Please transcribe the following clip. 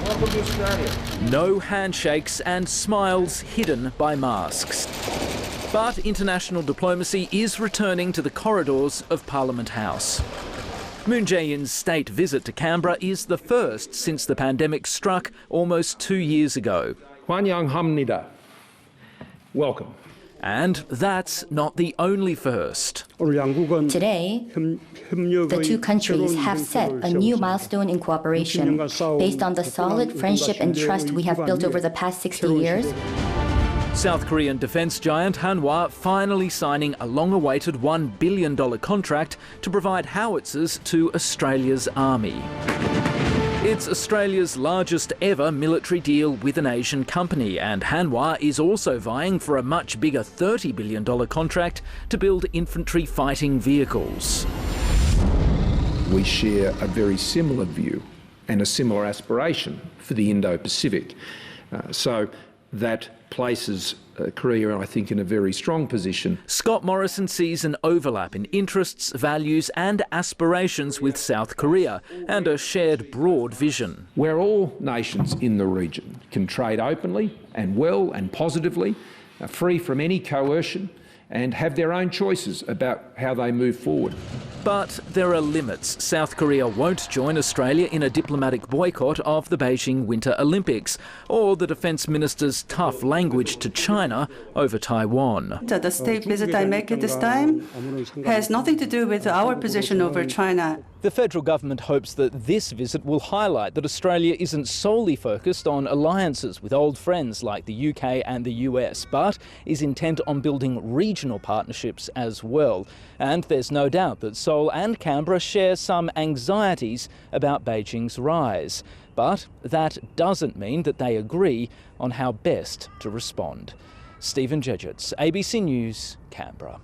Welcome to Australia. No handshakes and smiles hidden by masks. But international diplomacy is returning to the corridors of Parliament House. Moon Jae-in's state visit to Canberra is the first since the pandemic struck almost 2 years ago. 환영합니다. Welcome. And that's not the only first. Today, the two countries have set a new milestone in cooperation based on the solid friendship and trust we have built over the past 60 years. South Korean defence giant Hanwha finally signing a long-awaited $1 billion contract to provide howitzers to Australia's army. It's Australia's largest ever military deal with an Asian company, and Hanwha is also vying for a much bigger $30 billion contract to build infantry fighting vehicles. We share a very similar view and a similar aspiration for the Indo-Pacific. So that places Korea, I think, in a very strong position. Scott Morrison sees an overlap in interests, values and aspirations with South Korea and a shared broad vision. Where all nations in the region can trade openly and well and positively, free from any coercion, and have their own choices about how they move forward. But there are limits. South Korea won't join Australia in a diplomatic boycott of the Beijing Winter Olympics, or the Defence Minister's tough language to China over Taiwan. The state visit I make this time has nothing to do with our position over China. The federal government hopes that this visit will highlight that Australia isn't solely focused on alliances with old friends like the UK and the US, but is intent on building regional partnerships as well. And there's no doubt that Seoul and Canberra share some anxieties about Beijing's rise. But that doesn't mean that they agree on how best to respond. Stephen Dziedzic, ABC News, Canberra.